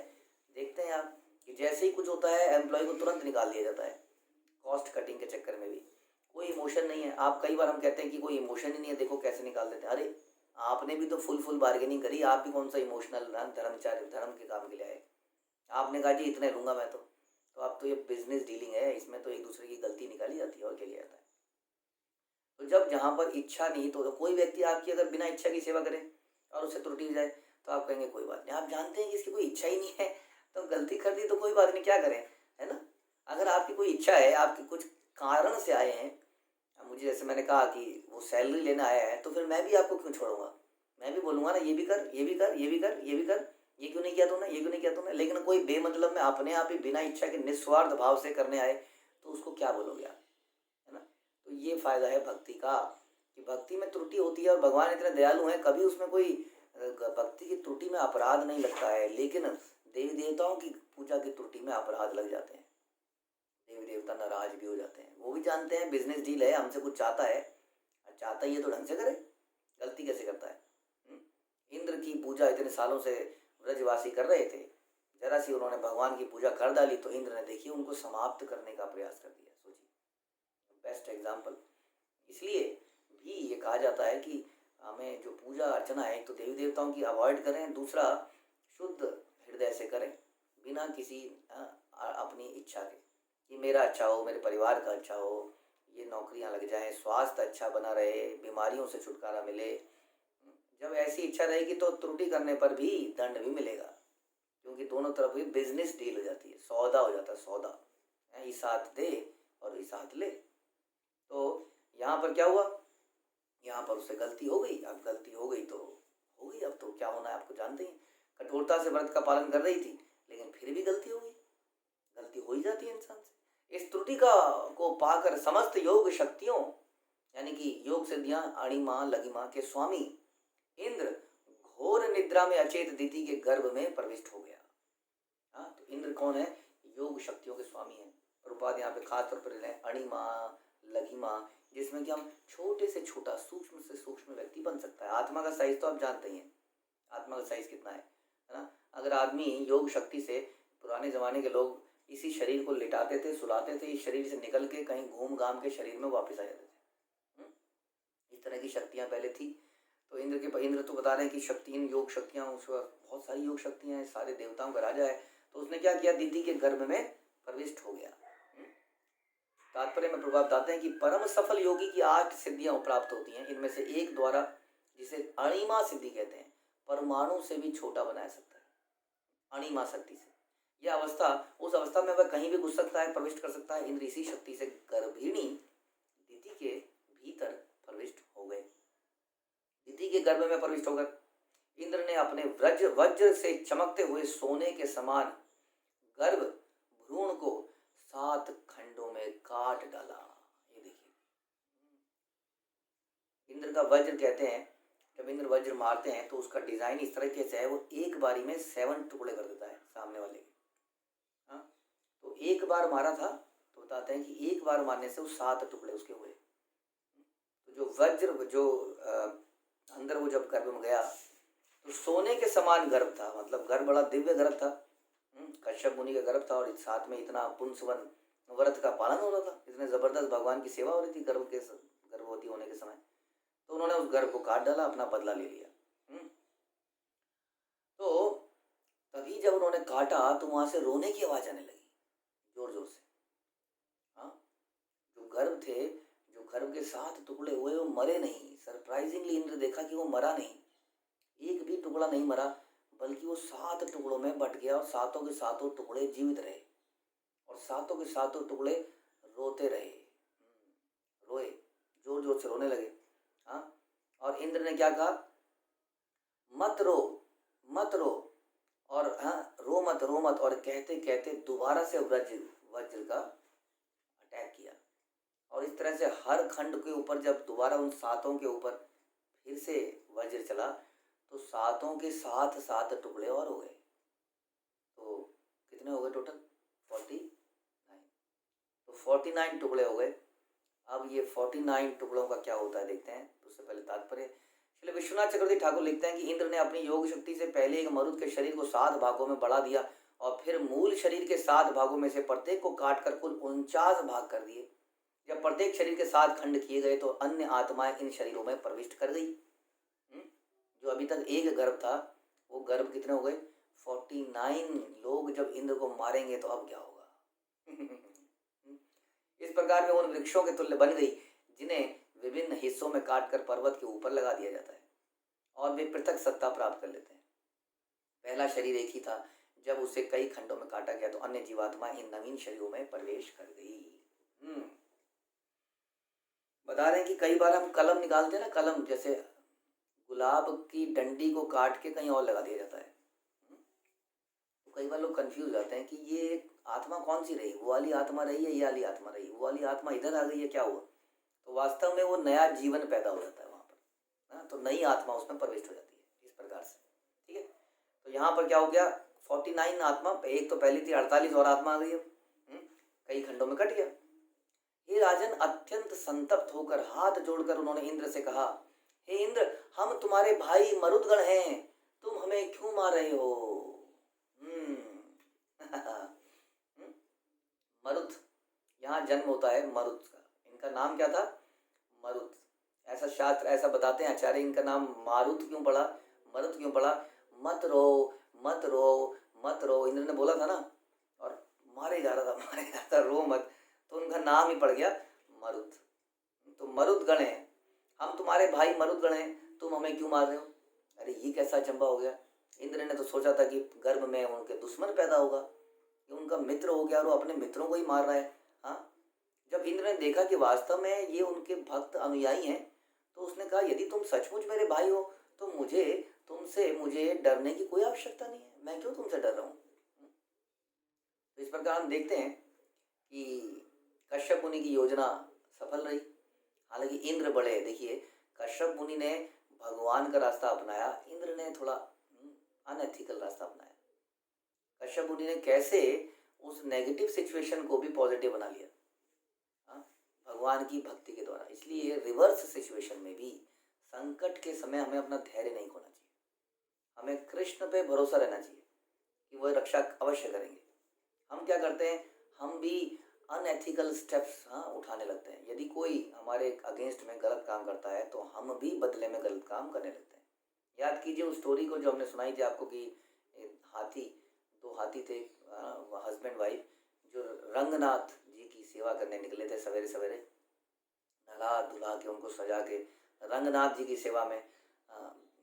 देखते हैं आप कि जैसे ही कुछ होता है एम्प्लॉय को तुरंत निकाल दिया जाता है, कॉस्ट कटिंग के चक्कर में भी। कोई इमोशन नहीं है। आप कई बार हम कहते हैं कि कोई इमोशन ही नहीं है, देखो कैसे निकाल देते हैं। अरे आपने भी तो फुल बार्गेनिंग करी, आप भी कौन सा इमोशनल धर्म के काम के लिए आए। आपने कहा जी इतने लूँगा मैं तो अब तो ये बिजनेस डीलिंग है, इसमें तो एक दूसरे की गलती निकाली जाती है और क्या लिया जाता है। तो जब जहाँ पर इच्छा नहीं तो कोई व्यक्ति आपकी अगर बिना इच्छा की सेवा करे और उससे त्रुटि हो जाए तो आप कहेंगे कोई बात नहीं। आप जानते हैं कि इसकी कोई इच्छा ही नहीं है, तो गलती कर दी तो कोई बात नहीं, क्या करें, है ना। अगर आपकी कोई इच्छा है, आपकी कुछ कारण से आए हैं, अब मुझे जैसे मैंने कहा कि वो सैलरी लेने आया है, तो फिर मैं भी आपको क्यों छोड़ूंगा, मैं भी बोलूंगा ना ये भी कर, ये भी कर, ये भी कर, ये भी कर, ये क्यों नहीं किया तूने, ये क्यों नहीं किया तूने। लेकिन कोई बेमतलब में अपने आप ही बिना इच्छा के निस्वार्थ भाव से करने आए तो उसको क्या बोलोगे आप, है ना। तो ये फायदा है भक्ति का कि भक्ति में त्रुटि होती है और भगवान इतने दयालु हैं, कभी उसमें कोई भक्ति की त्रुटि में अपराध नहीं लगता है। लेकिन देवी देवताओं की पूजा की त्रुटि में अपराध लग जाते हैं, देवी देवता नाराज भी हो जाते हैं। वो भी जानते हैं बिजनेस डील है, हमसे कुछ चाहता है, चाहता ही है तो ढंग से करे, गलती कैसे करता है। इंद्र की पूजा इतने सालों से ब्रजवासी कर रहे थे, जरा सी उन्होंने भगवान की पूजा कर डाली तो इंद्र ने देखिए उनको समाप्त करने का प्रयास कर दिया। सोचिए, बेस्ट एग्जाम्पल। इसलिए भी ये कहा जाता है कि हमें जो पूजा अर्चना है तो देवी देवताओं की अवॉइड करें, दूसरा शुद्ध हृदय से करें, बिना किसी अपनी इच्छा के कि मेरा अच्छा हो, मेरे परिवार का अच्छा हो, ये नौकरियां लग जाएं, स्वास्थ्य अच्छा बना रहे, बीमारियों से छुटकारा मिले। जब ऐसी इच्छा रहेगी तो त्रुटि करने पर भी दंड भी मिलेगा, क्योंकि दोनों तरफ ही बिजनेस डील हो जाती है, सौदा हो जाता है, सौदा, इस हाथ दे और इस हाथ ले। तो यहाँ पर क्या हुआ, यहाँ पर उससे गलती हो गई। अब गलती हो गई तो हो गई, अब तो क्या होना है आपको जानते हैं। कठोरता से व्रत का पालन कर रही थी लेकिन फिर भी गलती हो गई, गलती हो ही जाती है इंसान से। इस त्रुटि का को पाकर समस्त योग शक्तियों यानी कि योग सिद्धियां अणिमा लघिमा के स्वामी इंद्र घोर निद्रा में अचेत दिति के गर्भ में प्रविष्ट हो गया। हाँ, तो इंद्र कौन है, योग शक्तियों के स्वामी है। प्रभुपाद यहाँ पे खास तौर पर अणिमा लघिमा, जिसमें कि हम छोटे से छोटा सूक्ष्म से सूक्ष्म व्यक्ति बन सकता है। आत्मा का साइज तो आप जानते ही हैं, आत्मा का साइज कितना है ना। अगर आदमी योग शक्ति से, पुराने जमाने के लोग इसी शरीर को लिटाते थे, सुलाते थे, इस शरीर से निकल के कहीं घूम घाम के शरीर में वापस आ जाते थे। इस तरह की शक्तियां पहले थी। तो इंद्र तो बता रहे हैं कि शक्ति, योग शक्तियां, उसमें बहुत सारी योग शक्तियां हैं, सारे देवताओं का राजा है। तो उसने क्या किया, दिति के गर्भ में प्रविष्ट हो गया। तात्पर्य में प्रभाव बताते हैं कि परम सफल योगी की 8 सिद्धियां प्राप्त होती हैं। इनमें से एक द्वारा, जिसे अणिमा सिद्धि कहते हैं, परमाणु से भी छोटा बनाया सकता है, अणिमा शक्ति से। यह अवस्था, उस अवस्था में वह कहीं भी घुस सकता है, प्रविष्ट कर सकता है। इंद्र इसी शक्ति से गर्भिणी दिति के भीतर प्रविष्ट हो गए। दिति के गर्भ में प्रविष्ट होकर इंद्र ने अपने वज्र से चमकते हुए सोने के समान गर्भ भ्रूण को 7 खंडों में काट डाला। ये देखिए, इंद्र का वज्र कहते हैं, जब इंद्र वज्र मारते हैं तो उसका डिजाइन इस तरीके से है, वो एक बारी में 7 टुकड़े कर देता है सामने वाले के। हाँ, तो एक बार मारा था तो बताते हैं कि एक बार मारने से वो 7 टुकड़े उसके हुए। तो जो वज्र, जो अंदर वो जब गर्भ में गया तो सोने के समान गर्भ था, मतलब गर्भ बड़ा दिव्य गर्भ था, कश्यप मुनि का गर्भ था। और साथ में इतना पुंसवन व्रत का पालन हो रहा था, इतने जबरदस्त भगवान की सेवा हो रही थी गर्भवती होने के समय। तो उन्होंने उस गर्भ को काट डाला, अपना बदला ले लिया। तो तभी जब उन्होंने काटा तो वहां से रोने की आवाज आने लगी, जोर जोर से। हाँ, जो गर्भ थे, जो गर्भ के 7 टुकड़े हुए, वो मरे नहीं। सरप्राइजिंगली इंद्र देखा कि वो मरा नहीं, एक भी टुकड़ा नहीं मरा, बल्कि वो 7 टुकड़ों में बट गया और 7 के 7 टुकड़े जीवित रहे और 7 के 7 टुकड़े रोते रहे, रोए, जोर जोर से रोने लगे। हाँ, और इंद्र ने क्या कहा, मत रो मत रो, और हाँ, रो मत, और कहते कहते दोबारा से वज्र का अटैक किया। और इस तरह से हर खंड के ऊपर, जब दोबारा उन 7 के ऊपर फिर से वज्र चला तो 7 के 7 टुकड़े और हो गए। तो कितने हो गए टोटल, 49। तो 49 टुकड़े हो गए। अब ये 49 टुकड़ों का क्या होता है देखते हैं। तो उससे पहले तात्पर्य, इसलिए विश्वनाथ चक्रवर्ती ठाकुर लिखते हैं कि इंद्र ने अपनी योग शक्ति से पहले एक मरुद के शरीर को 7 भागों में बढ़ा दिया और फिर मूल शरीर के 7 भागों में से प्रत्येक को काट कर कुल 49 भाग कर दिए। जब प्रत्येक शरीर के 7 खंड किए गए तो अन्य आत्माएं इन शरीरों में प्रविष्ट कर गई। जो अभी तक एक गर्भ था, वो गर्भ कितने हो गए, 49 लोग जब इंद्र को मारेंगे तो अब क्या होगा। इस प्रकार वे उन वृक्षों के तुल्य बन गई जिन्हें विभिन्न हिस्सों में काटकर पर्वत के ऊपर लगा दिया जाता है और वे पृथक सत्ता प्राप्त कर लेते हैं। पहला शरीर एक ही था, जब उसे कई खंडों में काटा गया तो अन्य जीवात्मा इन नवीन शरीरों में प्रवेश कर गई। बता रहे हैं कि कई बार हम कलम निकालते हैं ना, कलम जैसे गुलाब की डंडी को काट के कहीं और लगा दिया जाता है। तो कई बार लोग कंफ्यूज जाते हैं कि ये आत्मा कौन सी रही, वो वाली आत्मा रही है, ये वाली आत्मा रही, वो वाली आत्मा इधर आ गई है, क्या हुआ। तो वास्तव में वो नया जीवन पैदा हो जाता है वहाँ पर, है ना। तो नई आत्मा उसमें प्रविष्ट हो जाती है इस प्रकार से, ठीक है। तो यहाँ पर क्या हो गया, 49 आत्मा, एक तो पहली थी, 48 और आत्मा आ गई है, कई खंडों में कट गया। हे राजन, अत्यंत संतप्त होकर हाथ जोड़कर उन्होंने इंद्र से कहा, हे इंद्र, हम तुम्हारे भाई मरुदगण हैं, तुम हमें क्यों मार रहे हो। मरुत, यहाँ जन्म होता है मरुत का। इनका नाम क्या था, मरुत। ऐसा शास्त्र ऐसा बताते हैं आचार्य, इनका नाम मारुत क्यों पड़ा, मरुत क्यों पड़ा। मत रो मत रो मत रो, इंद्र ने बोला था ना, और मारे जा रहा था, मारे जा रहा था, रो मत, तो उनका नाम ही पड़ गया मरुत। तो मरुत गण हैं, हम तुम्हारे भाई मरुत गण हैं, तुम हमें क्यों मार रहे हो। अरे ये कैसा चंबा हो गया। इंद्र ने तो सोचा था कि गर्भ में उनके दुश्मन पैदा होगा, ये उनका मित्र हो गया और वो अपने मित्रों को ही मार रहा है। हाँ, जब इंद्र ने देखा कि वास्तव में ये उनके भक्त अनुयायी हैं, तो उसने कहा, यदि तुम सचमुच मेरे भाई हो तो मुझे डरने की कोई आवश्यकता नहीं है, मैं क्यों तुमसे डर रहा हूँ। तो इस प्रकार हम देखते हैं कि कश्यप मुनि की योजना सफल रही। हालांकि इंद्र बड़े, देखिए कश्यप मुनि ने भगवान का रास्ता अपनाया, इंद्र ने थोड़ा अनएथिकल रास्ता अपनाया। कश्यप मुनि ने कैसे उस नेगेटिव सिचुएशन को भी पॉजिटिव बना लिया, भगवान की भक्ति के द्वारा। इसलिए रिवर्स सिचुएशन में भी, संकट के समय हमें अपना धैर्य नहीं खोना चाहिए, हमें कृष्ण पे भरोसा रहना चाहिए कि वो रक्षा अवश्य करेंगे। हम क्या करते हैं, हम भी अनएथिकल स्टेप्स उठाने लगते हैं। यदि कोई हमारे अगेंस्ट में गलत काम करता है तो हम भी बदले में गलत काम करने लगते हैं। याद कीजिए उस स्टोरी को जो हमने सुनाई थी आपको कि दो हाथी थे, हस्बैंड वाइफ, जो रंगनाथ जी की सेवा करने निकले थे सवेरे सवेरे, नला धुला के उनको सजा के रंगनाथ जी की सेवा में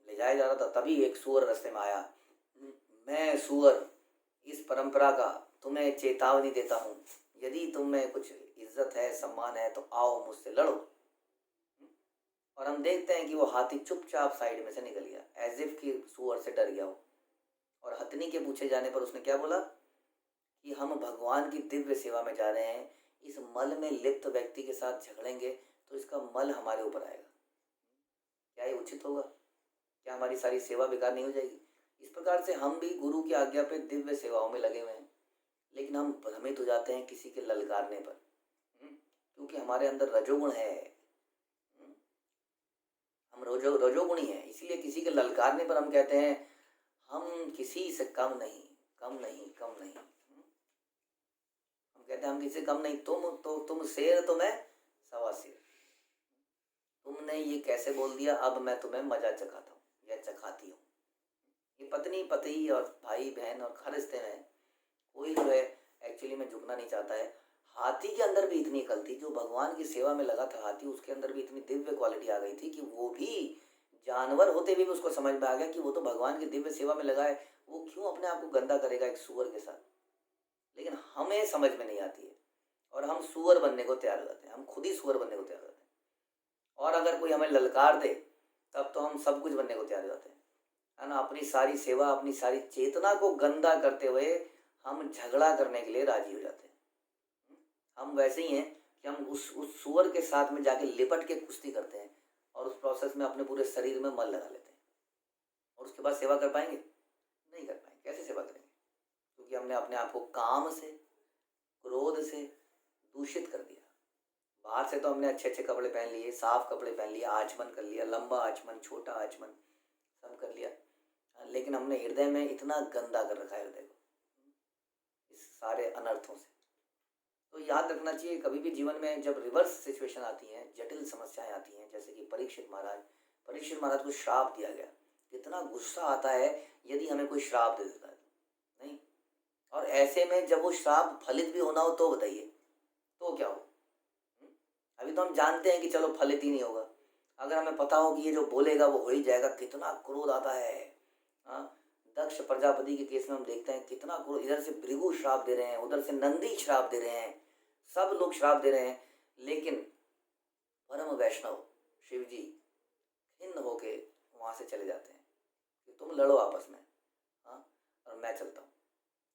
ले जाया जा रहा था। तभी एक सूअर रास्ते में आया। मैं सूअर इस परंपरा का तुम्हें चेतावनी देता हूँ, यदि तुम में कुछ इज्जत है, सम्मान है, तो आओ मुझसे लड़ो। और हम देखते हैं कि वो हाथी चुपचाप साइड में से निकल गया, एज इफ कि सूअर से डर गया हो। और हथनी के पूछे जाने पर उसने क्या बोला कि हम भगवान की दिव्य सेवा में जा रहे हैं, इस मल में लिप्त व्यक्ति के साथ झगड़ेंगे तो इसका मल हमारे ऊपर आएगा, क्या ये उचित होगा, क्या हमारी सारी सेवा बेकार नहीं हो जाएगी। इस प्रकार से हम भी गुरु की आज्ञा पे दिव्य सेवाओं में लगे हुए हैं, लेकिन हम भ्रमित हो जाते हैं किसी के ललकारने पर, क्योंकि हमारे अंदर रजोगुण है, हम रजोगुणी हैं। इसलिए किसी के ललकारने पर हम कहते हैं हम किसी से कम नहीं। हम कहते हैं हम किसी से कम नहीं, तुम शेर तो मैं सवा शेर, तुमने ये कैसे बोल दिया, अब मैं तुम्हें मजा चखाता हूँ या चखाती हूँ। ये पत्नी पति और भाई बहन और हर रिश्ते में कोई जो है एक्चुअली में झुकना नहीं चाहता है। हाथी के अंदर भी इतनी अकल थी, जो भगवान की सेवा में लगा था हाथी, उसके अंदर भी इतनी दिव्य क्वालिटी आ गई थी कि वो भी जानवर होते हुए भी उसको समझ में आ गया कि वो तो भगवान की दिव्य सेवा में लगा है, वो क्यों अपने आप को गंदा करेगा एक सूअर के साथ। लेकिन हमें समझ में नहीं आती है और हम सूअर बनने को तैयार हो जाते हैं, हम खुद ही सूअर बनने को तैयार हो जाते हैं। और अगर कोई हमें ललकार दे तब तो हम सब कुछ बनने को तैयार हो जाते हैं, है ना। अपनी सारी सेवा, अपनी सारी चेतना को गंदा करते हुए हम झगड़ा करने के लिए राजी हो जाते हैं। हम वैसे ही हैं कि हम उस सूअर के साथ में जाके लिपट के कुश्ती करते हैं और उस प्रोसेस में अपने पूरे शरीर में मल लगा लेते हैं, और उसके बाद सेवा कर पाएंगे, नहीं कर पाएंगे। कैसे सेवा करेंगे, क्योंकि हमने अपने आप को काम से, क्रोध से दूषित कर दिया। बाहर से तो हमने अच्छे अच्छे कपड़े पहन लिए, साफ कपड़े पहन लिए, आचमन कर लिया, लंबा आचमन, छोटा आचमन सब कर लिया, लेकिन हमने हृदय में इतना गंदा कर रखा है हृदय को इस सारे अनर्थों से। तो याद रखना चाहिए, कभी भी जीवन में जब रिवर्स सिचुएशन आती हैं, जटिल समस्याएं आती हैं, जैसे कि परीक्षित महाराज को श्राप दिया गया, कितना गुस्सा आता है यदि हमें कोई श्राप दे देता है। और ऐसे में जब वो श्राप फलित भी होना हो तो बताइए, तो क्या हो? अभी तो हम जानते हैं कि चलो फलित ही नहीं होगा। अगर हमें पता हो कि ये जो बोलेगा वो हो ही जाएगा, कितना क्रोध आता है। हाँ, दक्ष प्रजापति के केस में हम देखते हैं कितना क्रोध, इधर से भृगु श्राप दे रहे हैं, उधर से नंदी श्राप दे रहे हैं, सब लोग श्राप दे रहे हैं, लेकिन परम वैष्णव शिव जी खिन्न होके वहाँ से चले जाते हैं कि तुम लड़ो आपस में, हाँ, और मैं चलता हूँ।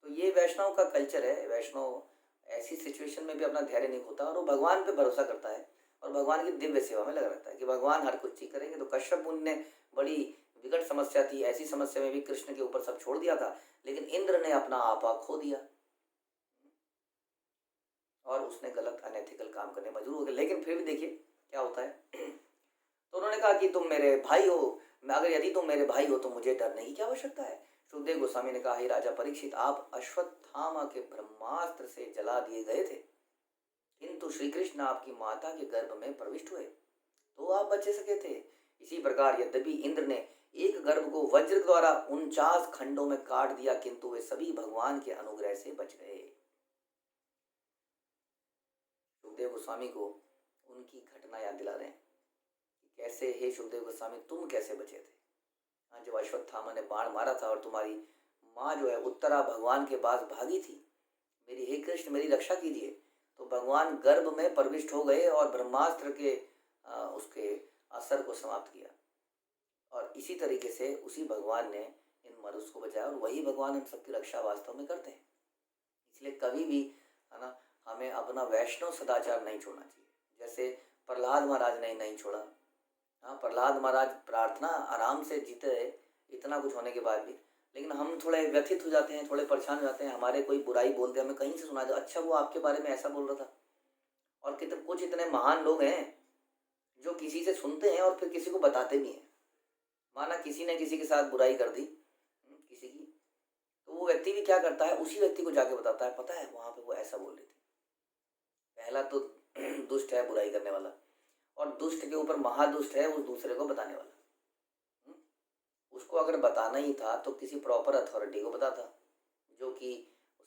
तो ये वैष्णव का कल्चर है। वैष्णव ऐसी सिचुएशन में भी अपना धैर्य नहीं खोता और वो भगवान पे भरोसा करता है और भगवान की दिव्य सेवा में लगा रहता है कि भगवान हर कुछ ठीक करेंगे। तो कश्यप मुनि ने, बड़ी विकट समस्या थी, ऐसी समस्या में भी कृष्ण के ऊपर सब छोड़ दिया था, लेकिन इंद्र ने अपना आपा खो दिया और उसने गलत अनएथिकल काम करने मजबूर हो गए। लेकिन फिर भी देखिए क्या होता है। तो उन्होंने कहा कि तुम मेरे भाई हो, मैं अगर यदि तुम मेरे भाई हो तो मुझे डरने की क्या आवश्यकता है। सुखदेव गोस्वामी ने कहा, हे राजा परीक्षित, आप अश्वत्थामा के ब्रह्मास्त्र से जला दिए गए थे, किंतु श्री कृष्ण आपकी माता के गर्भ में प्रविष्ट हुए तो आप बचे सके थे। इसी प्रकार यद्यपि इंद्र ने एक गर्भ को वज्र द्वारा 49 खंडों में काट दिया, किंतु वे सभी भगवान के अनुग्रह से बच गए। सुखदेव गोस्वामी को उनकी घटना याद दिला रहे हैं कि कैसे, हे सुखदेव गोस्वामी, तुम कैसे बचे थे। जब अश्वत्थामा ने बाण मारा था और तुम्हारी माँ जो है उत्तरा भगवान के पास भागी थी, मेरी, हे कृष्ण मेरी रक्षा कीजिए, तो भगवान गर्भ में प्रविष्ट हो गए और ब्रह्मास्त्र के उसके असर को समाप्त किया। और इसी तरीके से उसी भगवान ने इन मनुष्य को बचाया और वही भगवान हम सबकी रक्षा वास्तव में करते हैं। इसलिए कभी भी, है ना, हमें अपना वैष्णव सदाचार नहीं छोड़ना चाहिए। जैसे प्रहलाद महाराज ने नहीं छोड़ा। हाँ, प्रहलाद महाराज प्रार्थना आराम से जीते इतना कुछ होने के बाद भी, लेकिन हम थोड़े व्यथित हो जाते हैं, थोड़े परेशान हो जाते हैं, हमारे कोई बुराई बोलते हैं, हमें कहीं से सुना दे, अच्छा वो आपके बारे में ऐसा बोल रहा था। और कितने कुछ इतने महान लोग हैं जो किसी से सुनते हैं और फिर किसी को बताते भी हैं। माना किसी ने किसी के साथ बुराई कर दी किसी की, तो वो व्यक्ति भी क्या करता है, उसी व्यक्ति को जाके बताता है, पता है वहाँ पे वो ऐसा बोल रही थी। पहला तो दुष्ट है बुराई करने वाला, और दुष्ट के ऊपर महादुष्ट है उस दूसरे को बताने वाला। उसको अगर बताना ही था तो किसी प्रॉपर अथॉरिटी को बताता, जो कि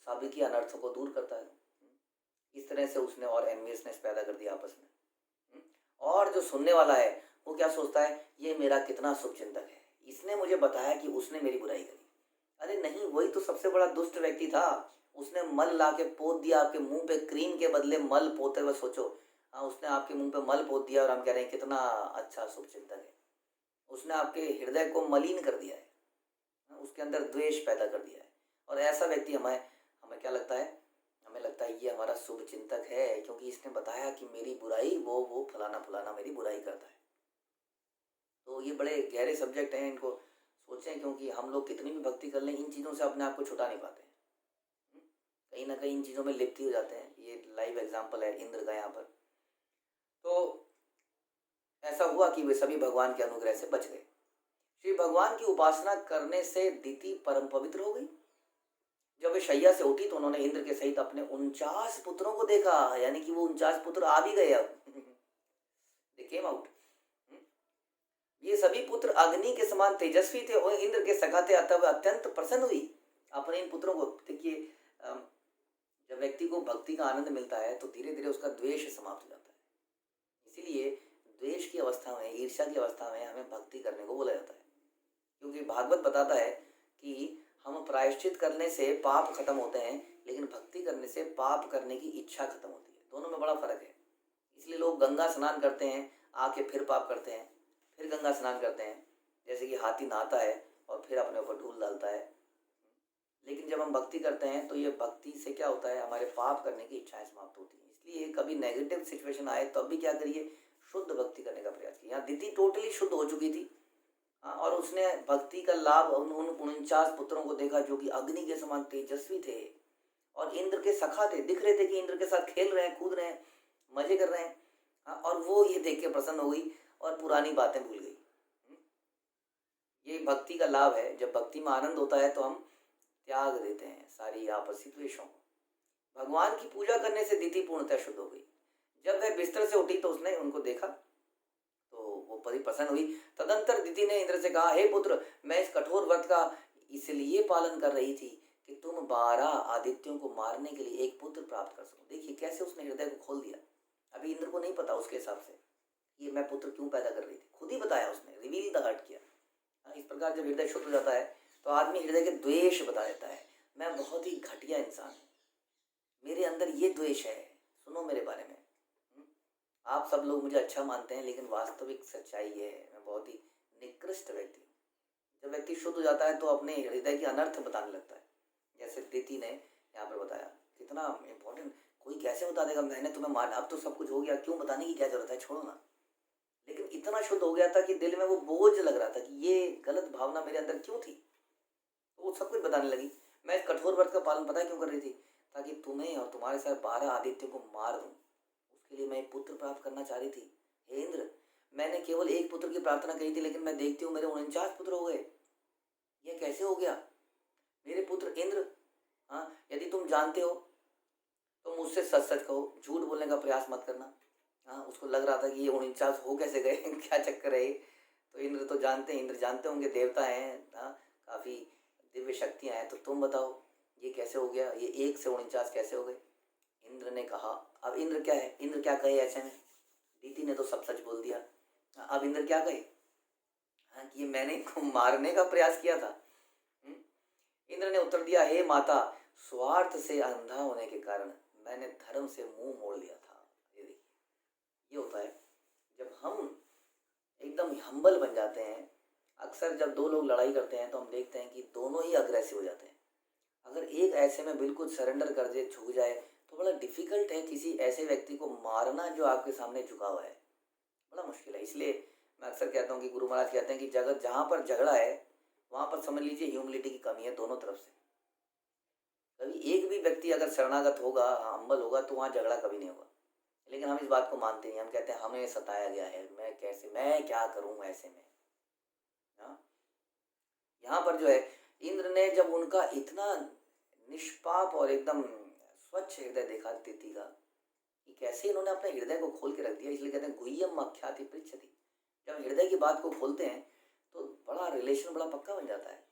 सभी की अनर्थों को दूर करता है। इस तरह से उसने और एनवियसनेस पैदा कर दिया आपस में। और जो सुनने वाला है वो क्या सोचता है, ये मेरा कितना शुभचिंतक है, इसने मुझे बताया कि उसने मेरी बुराई करी। अरे नहीं, वही तो सबसे बड़ा दुष्ट व्यक्ति था। उसने मल ला के पोत दिया आपके मुंह पे, क्रीम के बदले मल पोते हुए। सोचो, हाँ, उसने आपके मुंह पे मल पोत दिया और हम कह रहे हैं कितना अच्छा शुभचिंतक है। उसने आपके हृदय को मलिन कर दिया है, उसके अंदर द्वेष पैदा कर दिया है। और ऐसा व्यक्ति हमें हमें क्या लगता है, हमें लगता है ये हमारा शुभ चिंतक है, क्योंकि इसने बताया कि मेरी बुराई वो फलाना फलाना मेरी बुराई करता है। तो ये बड़े गहरे सब्जेक्ट हैं, इनको सोचें, क्योंकि हम लोग कितनी भी भक्ति कर लें इन चीज़ों से अपने आप को छुटा नहीं पाते हैं। कहीं ना कहीं इन चीज़ों में लिप्त हो जाते हैं। ये लाइव एग्जाम्पल है इंद्र का यहाँ पर। तो ऐसा हुआ कि वे सभी भगवान के अनुग्रह से बच गए। श्री भगवान की उपासना करने से दिति परम पवित्र हो गई। जब वे शैया से उठी तो उन्होंने इंद्र के सहित अपने 49 पुत्रों को देखा, यानी कि वो 49 पुत्र आ भी गए। अब दे केम आउट। ये सभी पुत्र अग्नि के समान तेजस्वी थे और इंद्र के सखा थे, अतः वह अत्यंत प्रसन्न हुई अपने इन पुत्रों को। देखिए, जब व्यक्ति को भक्ति का आनंद मिलता है तो धीरे धीरे उसका द्वेष समाप्त हो जाता है। इसीलिए द्वेष की अवस्था में, ईर्ष्या की अवस्था में हमें भक्ति करने को बोला जाता है, क्योंकि भागवत बताता है कि हम प्रायश्चित करने से पाप खत्म होते हैं, लेकिन भक्ति करने से पाप करने की इच्छा खत्म होती है। दोनों में बड़ा फर्क है। इसलिए लोग गंगा स्नान करते हैं, आके फिर पाप करते हैं, फिर गंगा स्नान करते हैं। जैसे कि हाथी नहाता है और फिर अपने ऊपर धूल डालता है। लेकिन जब हम भक्ति करते हैं तो ये भक्ति से क्या होता है, हमारे पाप करने की इच्छाएं समाप्त होती हैं। इसलिए कभी नेगेटिव सिचुएशन आए तो भी क्या करिए, शुद्ध भक्ति करने का प्रयास कीजिए। यहाँ दिति टोटली शुद्ध हो चुकी थी और उसने भक्ति का लाभ उन 49 पुत्रों को देखा जो कि अग्नि के समान तेजस्वी थे और इंद्र के सखा थे। दिख रहे थे कि इंद्र के साथ खेल रहे हैं, कूद रहे हैं, मजे कर रहे हैं। और वो ये देख के प्रसन्न हो गई और पुरानी बातें भूल गई। ये भक्ति का लाभ है। जब भक्ति में आनंद होता है तो हम त्याग देते हैं सारी आपसी द्वेषों को। भगवान की पूजा करने से दिति पूर्णतः शुद्ध हो गई। जब वह बिस्तर से उठी तो उसने उनको देखा तो वो बड़ी प्रसन्न हुई। तदंतर दिति ने इंद्र से कहा, हे पुत्र, मैं इस कठोर व्रत का इसलिए पालन कर रही थी कि तुम 12 आदित्यों को मारने के लिए एक पुत्र प्राप्त कर सको। देखिए कैसे उसने हृदय को खोल दिया। अभी इंद्र को नहीं पता उसके हिसाब से ये मैं पुत्र क्यों पैदा कर रही थी, खुद ही बताया उसने, रिवील द हार्ट किया। इस प्रकार जब हृदय शुद्ध हो जाता है तो आदमी हृदय के द्वेष बता देता है, मैं बहुत ही घटिया इंसान हूँ, मेरे अंदर ये द्वेष है, सुनो मेरे बारे में। आप सब लोग मुझे अच्छा मानते हैं लेकिन वास्तविक सच्चाई ये है, मैं बहुत ही निकृष्ट व्यक्ति हूँ। जब व्यक्ति शुद्ध हो जाता है तो अपने हृदय के अनर्थ बताने लगता है। जैसे दीति ने यहाँ पर बताया, कितना इम्पोर्टेंट। कोई कैसे बता देगा मैंने तुम्हें मारा, अब तो सब कुछ हो गया, क्यों बताने की क्या जरूरत है, छोड़ो ना। लेकिन इतना शुद्ध हो गया था कि दिल में वो बोझ लग रहा था कि ये गलत भावना मेरे अंदर क्यों थी, तो वो सब कुछ बताने लगी। मैं इस कठोर व्रत का पालन पता है क्यों कर रही थी, ताकि तुम्हें और तुम्हारे साथ 12 आदित्यों को मार दूं। उसके लिए मैं एक पुत्र प्राप्त करना चाह रही थी। हे इंद्र, मैंने केवल एक पुत्र की प्रार्थना की थी लेकिन मैं देखती हूँ मेरे 49 पुत्र हो गए। यह कैसे हो गया मेरे पुत्र इंद्र? हाँ, यदि तुम जानते हो तो मुझसे सच सच कहो, झूठ बोलने का प्रयास मत करना। हाँ, उसको लग रहा था कि ये 49 हो कैसे गए क्या चक्कर है। तो इंद्र तो जानते हैं, इंद्र जानते होंगे, देवता हैं, हाँ, काफ़ी दिव्य शक्तियाँ हैं, तो तुम बताओ ये कैसे हो गया, ये 1 से 49 कैसे हो गए? इंद्र ने कहा। अब इंद्र क्या है, इंद्र क्या कहे ऐसे में? दीति ने तो सब सच बोल दिया। अब इंद्र क्या कहे? हाँ, कि ये मैंने इनको मारने का प्रयास किया था। इंद्र ने उत्तर दिया, हे माता, स्वार्थ से अंधा होने के कारण मैंने धर्म से मुंह मोड़ लिया था। ये देखिए, ये होता है जब हम एकदम हम्बल बन जाते हैं। अक्सर जब दो लोग लड़ाई करते हैं तो हम देखते हैं कि दोनों ही अग्रेसिव हो जाते हैं। अगर एक ऐसे में बिल्कुल सरेंडर कर दे, झुक जाए, तो बड़ा डिफिकल्ट है किसी ऐसे व्यक्ति को मारना जो आपके सामने झुका हुआ है, बड़ा मुश्किल है। इसलिए मैं अक्सर कहता हूँ कि गुरु महाराज कहते हैं कि जगत जहाँ पर झगड़ा है वहाँ पर समझ लीजिए ह्यूमिलिटी की कमी है दोनों तरफ से। कभी एक भी व्यक्ति अगर शरणागत होगा, हम्बल होगा, तो वहाँ झगड़ा कभी नहीं होगा। लेकिन हम इस बात को मानते नहीं, हम कहते हैं हमें सताया गया है, मैं क्या करूँ ऐसे में। हाँ, यहाँ पर जो है इंद्र ने जब उनका इतना निष्पाप और एकदम स्वच्छ हृदय देखा तिथि का, कि कैसे इन्होंने अपने हृदय को खोल के रख दिया, इसलिए कहते हैं गुह्यम आख्याति पृच्छति। जब हृदय की बात को खोलते हैं तो बड़ा रिलेशन बड़ा पक्का बन जाता है।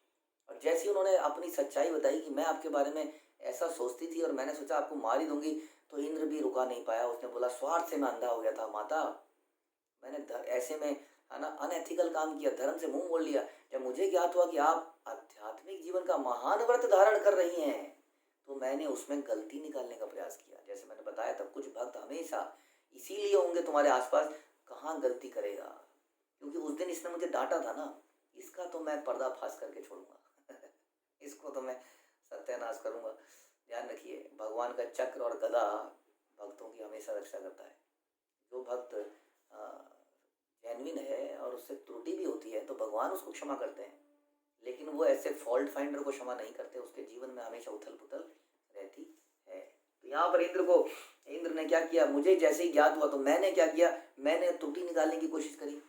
और जैसे ही उन्होंने अपनी सच्चाई बताई कि मैं आपके बारे में ऐसा सोचती थी और मैंने सोचा आपको मार ही दूंगी, तो इंद्र भी रुका नहीं पाया। उसने बोला, स्वार्थ से मैं अंधा हो गया था माता, मैंने ऐसे में है ना अनएथिकल काम किया, धर्म से मुंह मोड़ लिया। जब मुझे ज्ञात हुआ कि आप आध्यात्मिक जीवन का महान व्रत धारण कर रही हैं, तो मैंने उसमें गलती निकालने का प्रयास किया। जैसे मैंने बताया था, कुछ भक्त हमेशा इसीलिए होंगे तुम्हारे आसपास, कहाँ गलती करेगा, क्योंकि उस दिन इसने मुझे डांटा था ना, इसका तो मैं पर्दाफाश करके छोड़ूंगा इसको तो मैं सत्यानाश करूंगा। ध्यान रखिए, भगवान का चक्र और गदा भक्तों की हमेशा रक्षा करता है। जो भक्त जेन्युइन है और उससे त्रुटि भी होती है तो भगवान उसको क्षमा करते हैं, लेकिन वो ऐसे फॉल्ट फाइंडर को क्षमा नहीं करते, उसके जीवन में हमेशा उथल पुथल रहती है। तो यहाँ पर इंद्र ने क्या किया, मुझे जैसे ही ज्ञात हुआ तो मैंने क्या किया, मैंने त्रुटि निकालने की कोशिश करी,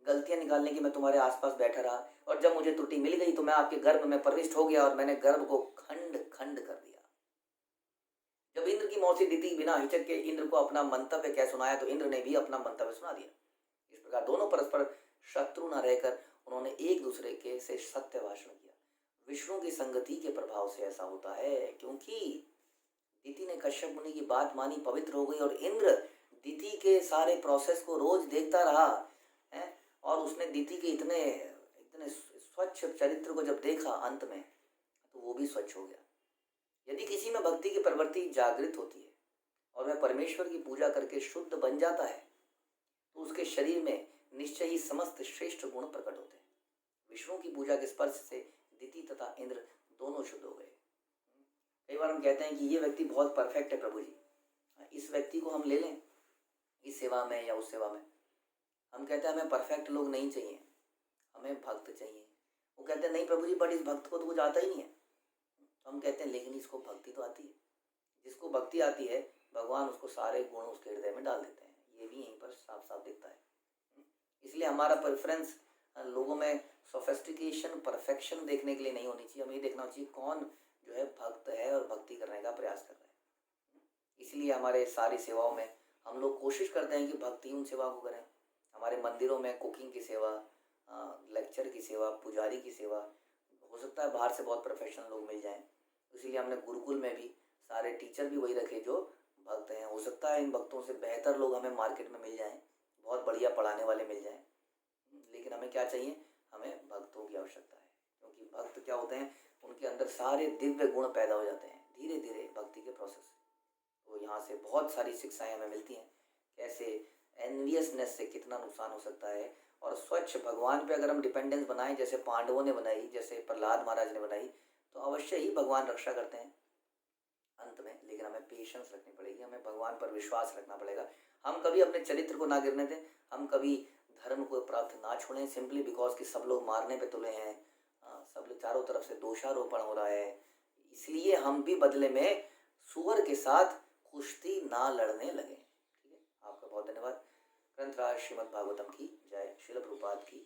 गलतियां निकालने की। मैं तुम्हारे आसपास बैठा रहा और जब मुझे त्रुटि मिल गई तो मैं आपके गर्भ में प्रविष्ट हो गया और मैंने गर्भ को खंड खंड कर दिया। जब इंद्र की मौसी दीति बिना हिचक के इंद्र को अपना मंतव्य कह सुनाया तो इंद्र ने भी अपना मंतव्य सुना दिया। इस प्रकार दोनों परस्पर शत्रु न रहकर उन्होंने एक दूसरे के से सत्य भाषण किया। विष्णु की संगति के प्रभाव से ऐसा होता है, क्योंकि दीति ने कश्यप मुनि की बात मानी, पवित्र हो गई और इंद्र दीति के सारे प्रोसेस को रोज देखता रहा है। और उसने दीति के इतने इतने स्वच्छ चरित्र को जब देखा अंत में, तो वो भी स्वच्छ हो गया। यदि किसी में भक्ति की प्रवृत्ति जागृत होती है और वह परमेश्वर की पूजा करके शुद्ध बन जाता है, तो उसके शरीर में निश्चय ही समस्त श्रेष्ठ गुण प्रकट होते हैं। विष्णु की पूजा के स्पर्श से दीति तथा इंद्र दोनों शुद्ध हो गए। कई बार हम कहते हैं कि ये व्यक्ति बहुत परफेक्ट है प्रभु जी, इस व्यक्ति को हम ले लें इस सेवा में या उस सेवा में। हम कहते हैं हमें परफेक्ट लोग नहीं चाहिए, हमें भक्त चाहिए। वो कहते हैं नहीं प्रभु जी, बट इस भक्त को तो कुछ आता ही नहीं है। हम कहते हैं लेकिन इसको भक्ति तो आती है। जिसको भक्ति आती है भगवान उसको सारे गुण उसके हृदय में डाल देते हैं। ये भी यहीं पर साफ साफ दिखता है। इसलिए हमारा प्रेफरेंस लोगों में सोफिस्टिकेशन, परफेक्शन देखने के लिए नहीं होनी चाहिए। हमें ये देखना चाहिए कौन जो है भक्त है और भक्ति करने का प्रयास कर रहा है। इसलिए हमारे सारी सेवाओं में हम लोग कोशिश करते हैं कि भक्ति उन सेवा को करें। हमारे मंदिरों में कुकिंग की सेवा, लेक्चर की सेवा, पुजारी की सेवा, हो सकता है बाहर से बहुत प्रोफेशनल लोग मिल जाएं, इसीलिए हमने गुरुकुल में भी सारे टीचर भी वही रखे जो भक्त हैं। हो सकता है इन भक्तों से बेहतर लोग हमें मार्केट में मिल जाएं, बहुत बढ़िया पढ़ाने वाले मिल जाएं, लेकिन हमें क्या चाहिए, हमें भक्तों की आवश्यकता है। क्योंकि भक्त क्या होते हैं, उनके अंदर सारे दिव्य गुण पैदा हो जाते हैं धीरे धीरे भक्ति के प्रोसेस से। तो यहाँ से बहुत सारी शिक्षाएं हमें मिलती हैं, कैसे एनवियसनेस से कितना नुकसान हो सकता है, और स्वच्छ भगवान पे अगर हम डिपेंडेंस बनाएं, जैसे पांडवों ने बनाई, जैसे प्रहलाद महाराज ने बनाई, तो अवश्य ही भगवान रक्षा करते हैं अंत में। लेकिन हमें पेशेंस रखनी पड़ेगी, हमें भगवान पर विश्वास रखना पड़ेगा। हम कभी अपने चरित्र को ना गिरने दें, हम कभी धर्म को प्राप्त ना छोड़ें सिंपली बिकॉज कि सब लोग मारने पे तुले हैं, सब लोग चारों तरफ से दोषारोपण हो रहा है, इसलिए हम भी बदले में सुअर के साथ कुश्ती ना लड़ने लगे। ठीक है, आपका बहुत धन्यवाद। ग्रंथराज श्रीमद् भागवतम की जय। श्रील प्रभुपाद की